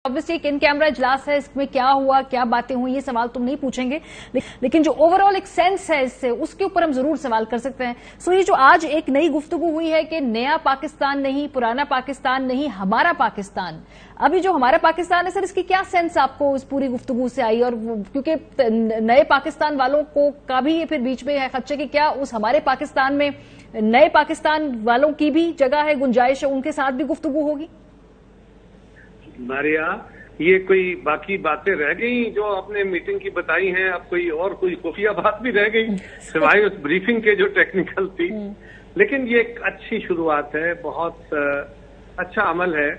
Obviously एक in camera इजलास है, इसमें क्या हुआ, क्या बातें हुई, ये सवाल तुम नहीं पूछेंगे, लेकिन जो ओवरऑल एक सेंस है इससे, उसके ऊपर हम जरूर सवाल कर सकते हैं। सो ये जो आज एक नई गुफ्तगू हुई है कि नया पाकिस्तान नहीं, पुराना पाकिस्तान नहीं, हमारा पाकिस्तान, अभी जो हमारा पाकिस्तान है सर, इसकी क्या सेंस आपको इस पूरी गुफ्तगू से आई? और क्योंकि नए पाकिस्तान वालों को का भी ये फिर बीच में है खदशे कि क्या उस हमारे पाकिस्तान में नए पाकिस्तान वालों की भी जगह है, गुंजाइश है, उनके साथ भी गुफ्तगू होगी? मारिया, ये कोई बाकी बातें रह गई जो आपने मीटिंग की बताई हैं? अब कोई खुफिया बात भी रह गई सिवाय उस ब्रीफिंग के जो टेक्निकल थी। लेकिन ये एक अच्छी शुरुआत है, बहुत अच्छा अमल है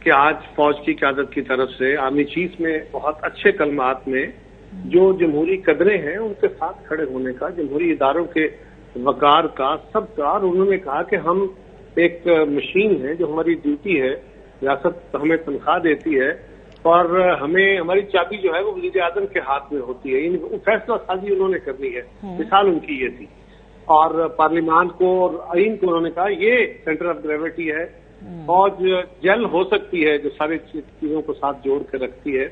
कि आज फौज की क़यादत की तरफ से आर्मी चीफ में बहुत अच्छे कलमात में जो जमहूरी कदरें हैं उनके साथ खड़े होने का, जमहूरी इदारों के वकार का, सबका। और उन्होंने कहा कि हम एक मशीन है, जो हमारी ड्यूटी है, रियासत हमें तनख्वाह देती है और हमें हमारी चाबी जो है वो वज़ीर आज़म के हाथ में होती है। फैसला साजी उन्होंने करनी है, मिसाल उनकी ये थी। और पार्लियामान को और आइन को उन्होंने कहा ये सेंटर ऑफ ग्रेविटी है, फौज जल हो सकती है जो सारी चीजों को साथ जोड़ के रखती है।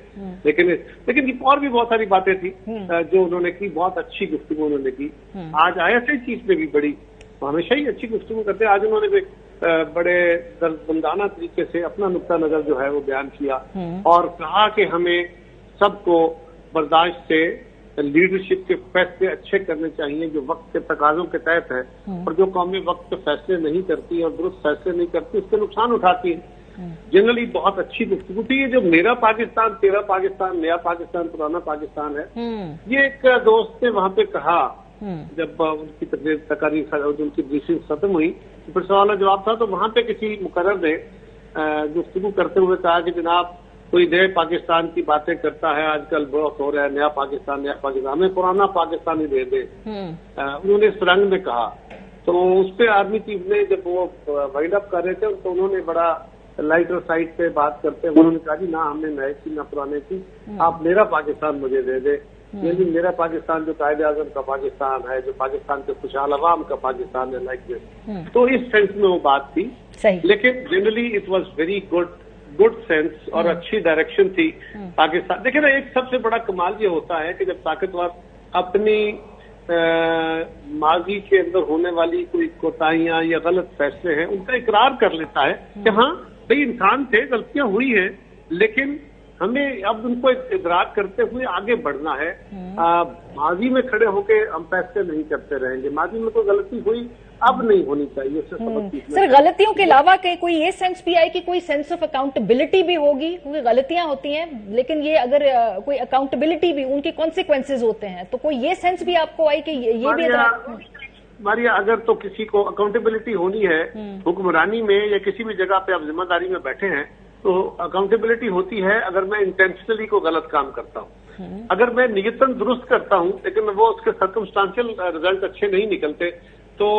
लेकिन और भी बहुत सारी बातें थी जो उन्होंने की, बहुत अच्छी गुफ्तगू उन्होंने की। आज ISI चीफ में भी बड़ी, हमेशा ही अच्छी गुफ्तगू करते हैं, आज उन्होंने भी बड़े दर्दमंदाना तरीके से अपना नुक्ता नजर जो है वो बयान किया और कहा कि हमें सबको बर्दाश्त से लीडरशिप के फैसले अच्छे करने चाहिए जो वक्त के तकाजों के तहत है, और जो कौमें वक्त पे फैसले नहीं करती और दुरुस्त फैसले नहीं करती उसके नुकसान उठाती है। जनरली बहुत अच्छी गुफ्तगू थी। ये जो मेरा पाकिस्तान, तेरा पाकिस्तान, नया पाकिस्तान, पुराना पाकिस्तान है, ये एक दोस्त ने वहां पे कहा जब उनकी तकारीर उनकी ब्रीफिंग खत्म हुई तो फिर सवाल जवाब था, तो वहां पे किसी मुकर्रर ने गुफ्तगू करते हुए कहा कि जनाब कोई नए पाकिस्तान की बातें करता है, आजकल बहुत हो रहा है नया पाकिस्तान, हमें पुराना पाकिस्तान ही दे दे। उन्होंने इस रंग में कहा। तो उस पर आर्मी चीफ ने जब वो वाइंड अप कर रहे थे तो उन्होंने बड़ा लाइटर साइड पे बात करते हुए उन्होंने कहा जी ना हमने नए की ना पुराने की, आप मेरा पाकिस्तान मुझे दे दे। यानी मेरा पाकिस्तान जो कायदे आजम का पाकिस्तान है, जो पाकिस्तान के खुशहाल अवाम का पाकिस्तान है, लाइक दिस। तो इस सेंस में वो बात थी, लेकिन generally it was very good sense और अच्छी डायरेक्शन थी पाकिस्तान। देखिए ना, एक सबसे बड़ा कमाल ये होता है कि जब ताकतवर अपनी माजी के अंदर होने वाली कोई कोताहियां या गलत फैसले हैं उनका इकरार कर लेता है कि हाँ भाई इंसान थे, गलतियां हुई हैं, लेकिन हमें अब उनको इदराक करते हुए आगे बढ़ना है। माजी में खड़े होकर हम फैसले नहीं करते रहेंगे। माजी में कोई गलती हुई, अब नहीं होनी चाहिए। सर, गलतियों के अलावा कोई ये सेंस भी आए कि कोई सेंस ऑफ अकाउंटेबिलिटी भी होगी, क्योंकि गलतियां होती हैं लेकिन ये अगर कोई अकाउंटेबिलिटी भी, उनके कॉन्सिक्वेंसेज होते हैं, तो कोई ये सेंस भी आपको आई कि ये भी मारिया, अगर तो किसी को अकाउंटेबिलिटी होनी है हुक्मरानी में या किसी भी जगह पे आप जिम्मेदारी में बैठे हैं, तो अकाउंटेबिलिटी होती है अगर मैं इंटेंशनली को गलत काम करता हूँ। अगर मैं नियतन दुरुस्त करता हूँ लेकिन वो उसके सर्कमस्टांशियल रिजल्ट अच्छे नहीं निकलते तो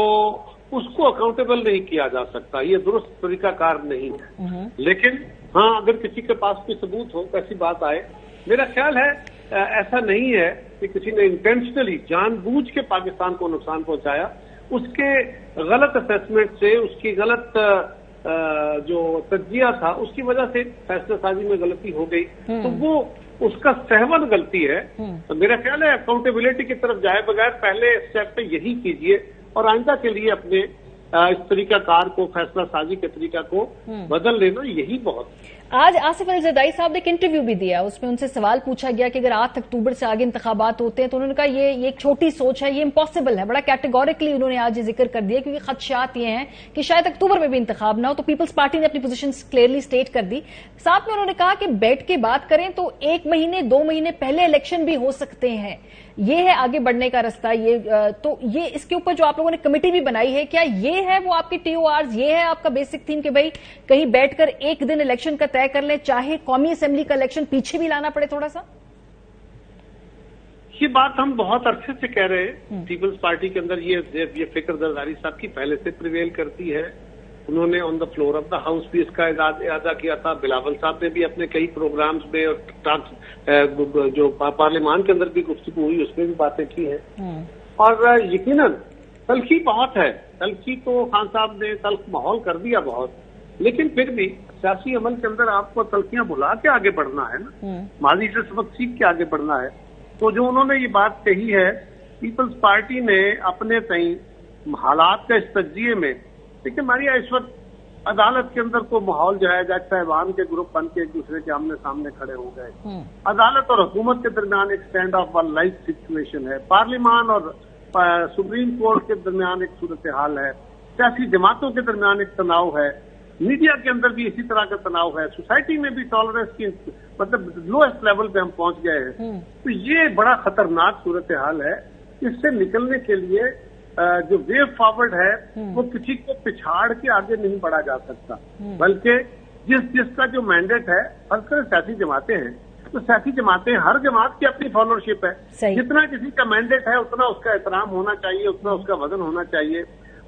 उसको अकाउंटेबल नहीं किया जा सकता, ये दुरुस्त तरीकाकार नहीं है। लेकिन हाँ, अगर किसी के पास कोई सबूत हो, ऐसी बात आए, मेरा ख्याल है ऐसा नहीं है कि किसी ने इंटेंशनली जानबूझ के पाकिस्तान को नुकसान पहुंचाया। उसके गलत असेसमेंट से, उसकी गलत जो तज्जिया था उसकी वजह से फैसला साजी में गलती हो गई, तो वो उसका सहवन गलती है। तो मेरा ख्याल है अकाउंटेबिलिटी की तरफ जाए बगैर पहले स्टेप पे यही कीजिए और आइंदा के लिए अपने इस तरीकाकार को, फैसला साजी के तरीका को बदल लेना, यही बहुत। आज आसिफ अली ज़रदारी साहब ने एक इंटरव्यू भी दिया, उसमें उनसे सवाल पूछा गया कि अगर 8 अक्टूबर से आगे इंतखाबात होते हैं, तो उन्होंने कहा ये एक छोटी सोच है, ये इम्पॉसिबल है। बड़ा कैटेगोरिकली उन्होंने आज ये जिक्र कर दिया, क्योंकि खदशात ये हैं कि शायद अक्टूबर में भी इंतखाब ना हो। तो पीपल्स पार्टी ने अपनी पोजीशन क्लियरली स्टेट कर दी। साथ में उन्होंने कहा कि बैठ के बात करें तो 1 महीने 2 महीने पहले इलेक्शन भी हो सकते हैं, ये है आगे बढ़ने का रास्ता। तो ये इसके ऊपर जो आप लोगों ने कमेटी भी बनाई है, क्या ये है वो आपकी TORs, ये है आपका बेसिक थीम कि भाई कहीं बैठकर एक दिन इलेक्शन का तय कर लें, चाहे कौमी असेंबली का इलेक्शन पीछे भी लाना पड़े थोड़ा सा? ये बात हम बहुत अरसे से कह रहे हैं। पीपल्स पार्टी के अंदर ये फिक्र ज़रदारी साहब की पहले से प्रिवेल करती है। उन्होंने on the floor of the house भी इसका इरादा किया था। बिलावल साहब ने भी अपने कई प्रोग्राम्स में और जो पार्लियामान के अंदर भी गुफ्तगू हुई उसमें भी बातें की हैं। और यकीनन तलखी बहुत है, तलखी तो खान साहब ने तल्ख माहौल कर दिया बहुत, लेकिन फिर भी सियासी अमल के अंदर आपको तलखियां बुला के आगे बढ़ना है ना, माजी से सबक सीख के आगे बढ़ना है। तो जो उन्होंने ये बात कही है, पीपल्स पार्टी ने अपने तई हालात का इस तजिए में, देखिए मारिया इस वक्त अदालत के अंदर को माहौल जो है जज साहिबान के ग्रुप बन के एक दूसरे के आमने सामने खड़े हो गए। अदालत और हुकूमत के दरमियान एक stand of one life situation है, पार्लियामान और सुप्रीम कोर्ट के दरमियान एक सूरत हाल है, सियासी जमातों के दरमियान एक तनाव है, मीडिया के अंदर भी इसी तरह का तनाव है, सोसाइटी में भी टॉलरेंस की मतलब लोएस्ट लेवल पे हम पहुंच गए हैं। तो ये बड़ा खतरनाक सूरत हाल है। इससे निकलने के लिए जो वे फॉरवर्ड है वो किसी को पिछाड़ के आगे नहीं बढ़ा जा सकता, बल्कि जिसका जो मैंडेट है, खासकर सियासी जमातें हैं, तो सियासी जमातें, हर जमात की अपनी फॉलोअरशिप है, जितना किसी का मैंडेट है उतना उसका एहतराम होना चाहिए, उतना उसका वजन होना चाहिए।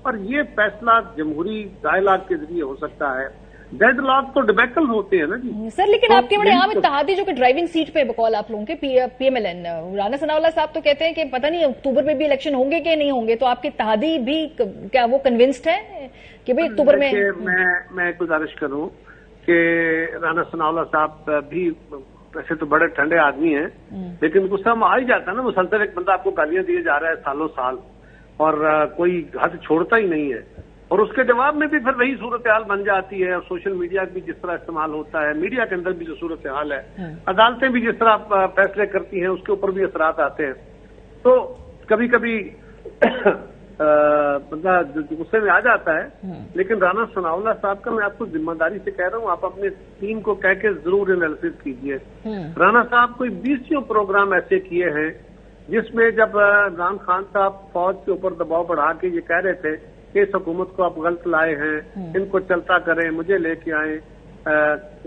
और ये फैसला जमहूरी डायलॉग के जरिए हो सकता है। डेडलॉक तो डिबेकल होते हैं ना जी सर, लेकिन तो आपके बड़े आम इत्तेहादी जो कि ड्राइविंग सीट पे बकौल आप लोगों के PMLN राना सनाउल्लाह साहब तो कहते हैं कि पता नहीं अक्टूबर में भी इलेक्शन होंगे कि नहीं होंगे, तो आपके इत्तेहादी भी क्या वो कन्विंस्ड है कि भाई अक्टूबर में? मैं गुजारिश करूं कि राना सनाउल्लाह साहब भी वैसे तो बड़े ठंडे आदमी हैं, लेकिन गुस्सा में आ ही जाता है ना। मुसलसल एक बंदा आपको गालियां दिए जा रहा है सालों साल और कोई हद छोड़ता ही नहीं है, और उसके जवाब में भी फिर वही सूरत हाल बन जाती है। और सोशल मीडिया भी जिस तरह इस्तेमाल होता है, मीडिया के अंदर भी जो सूरत हाल है, अदालतें भी जिस तरह फैसले करती हैं उसके ऊपर भी असरात आते हैं। तो कभी कभी बंदा गुस्से में आ जाता है। लेकिन राना सनाउल्लाह साहब का मैं आपको जिम्मेदारी से कह रहा हूँ, आप अपने टीम को कह के जरूर एनालिसिस कीजिए। राना साहब कोई 20 प्रोग्राम ऐसे किए हैं जिसमें जब इमरान खान साहब फौज के ऊपर दबाव बढ़ा के ये कह रहे थे कि इस हुकूमत को आप गलत लाए हैं, इनको चलता करें, मुझे लेके आए,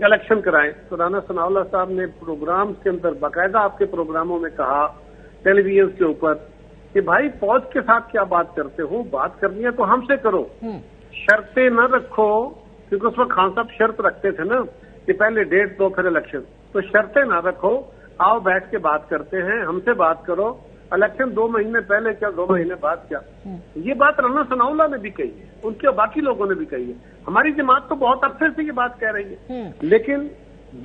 इलेक्शन कराएं, तो राना सनाउल्लाह साहब ने प्रोग्राम के अंदर बाकायदा आपके प्रोग्रामों में कहा, टेलीविजन के ऊपर, कि भाई फौज के साथ क्या बात करते हो, बात करनी है तो हमसे करो, शर्तें न रखो। क्योंकि उस वक्त खान साहब शर्त रखते थे ना कि पहले डेट दो फिर इलेक्शन, तो शर्तें न रखो, आओ बैठ के बात करते हैं, हमसे बात करो, इलेक्शन 2 महीने पहले क्या 2 महीने बाद क्या। ये बात राना सनाउल्लाह ने भी कही है, उनके बाकी लोगों ने भी कही है, हमारी जमात तो बहुत अरसे से ये बात कह रही है। लेकिन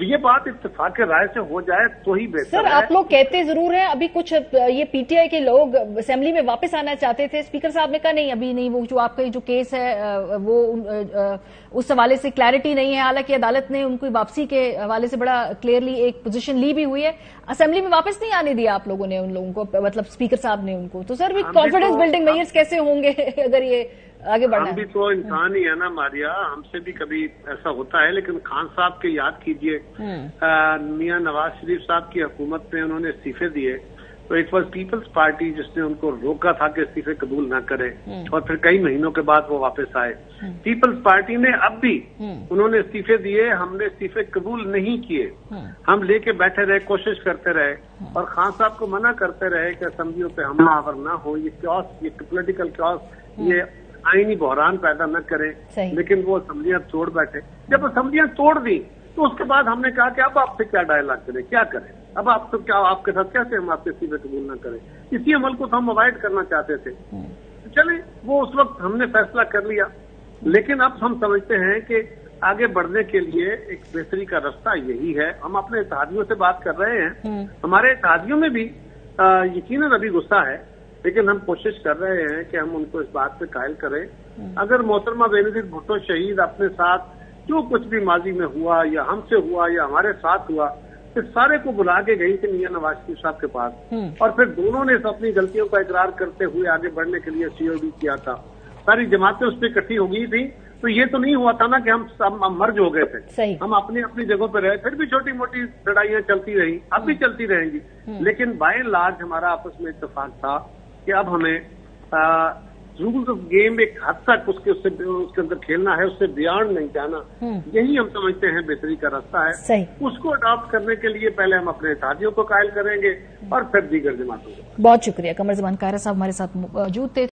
ये बात इत्तेफाक राय से हो जाए तो ही बेहतर है। सर, आप लोग कहते जरूर हैं, अभी कुछ ये PTI के लोग असेंबली में वापस आना चाहते थे, स्पीकर साहब ने कहा नहीं अभी नहीं, वो जो आपका जो केस है वो उस हवाले से क्लैरिटी नहीं है। हालांकि अदालत ने उनको वापसी के हवाले से बड़ा क्लियरली एक पोजीशन ली भी हुई है, असेंबली में वापस नहीं आने दिया आप लोगों ने उन लोगों को, मतलब स्पीकर साहब ने उनको। तो सर, कॉन्फिडेंस बिल्डिंग मेजर्स कैसे होंगे अगर ये आगे बढ़ना? हम भी तो इंसान ही है ना मारिया, हमसे भी कभी ऐसा होता है। लेकिन खान साहब के याद कीजिए, मियां नवाज शरीफ साहब की हुकूमत में उन्होंने इस्तीफे दिए, तो इट वाज पीपल्स पार्टी जिसने उनको रोका था कि इस्तीफे कबूल ना करें, और फिर कई महीनों के बाद वो वापस आए। पीपल्स पार्टी ने अब भी उन्होंने इस्तीफे दिए, हमने इस्तीफे कबूल नहीं किए, हम लेके बैठे रहे, कोशिश करते रहे, और खान साहब को मना करते रहे कि असेंबलियों पे हमलावर ना हो, ये क्योस, ये पोलिटिकल क्योस, ये आईनी बहरान पैदा न करें। लेकिन वो असेंबलियां तोड़ बैठे। जब असेंबलियां तोड़ दी तो उसके बाद हमने कहा कि अब आपसे क्या डायलॉग करें, क्या करें, अब आप तो क्या, आपके साथ कैसे हम आपके सीधे कबूल न करें। इसी अमल को तो हम अवॉइड करना चाहते थे। चले, वो उस वक्त हमने फैसला कर लिया। लेकिन अब हम समझते हैं कि आगे बढ़ने के लिए एक बेहतरी का रास्ता यही है। हम अपने इत्तेहादियों से बात कर रहे हैं, हमारे इत्तेहादियों में भी यकीनन अभी गुस्सा है, लेकिन हम कोशिश कर रहे हैं कि हम उनको इस बात पे कायल करें। अगर मोहतरमा बेनजीर भुट्टो शहीद अपने साथ जो कुछ भी माजी में हुआ या हमसे हुआ या हमारे साथ हुआ, इस सारे को बुला के गई थी मियां नवाज शरीफ साहब के पास, और फिर दोनों ने अपनी गलतियों का इकरार करते हुए आगे बढ़ने के लिए COD किया था। सारी जमातें उस पर इकट्ठी हो गई थी, तो ये तो नहीं हुआ था ना कि हम मर्ज हो गए थे। हम अपनी अपनी जगहों पर रहे, फिर भी छोटी मोटी लड़ाइयां चलती रही, अब भी चलती रहेंगी। लेकिन बाय एंड लार्ज हमारा आपस में इत्तेफाक था कि अब हमें रूल्स ऑफ गेम एक हद तक उसके अंदर खेलना है, उससे बियॉन्ड नहीं जाना। यही हम समझते हैं बेहतरी का रास्ता है। उसको अडॉप्ट करने के लिए पहले हम अपने इत्तेहादियों को कायल करेंगे और फिर दीगर जमातों को। बहुत शुक्रिया। कमर ज़मान कायरा साहब हमारे साथ मौजूद थे।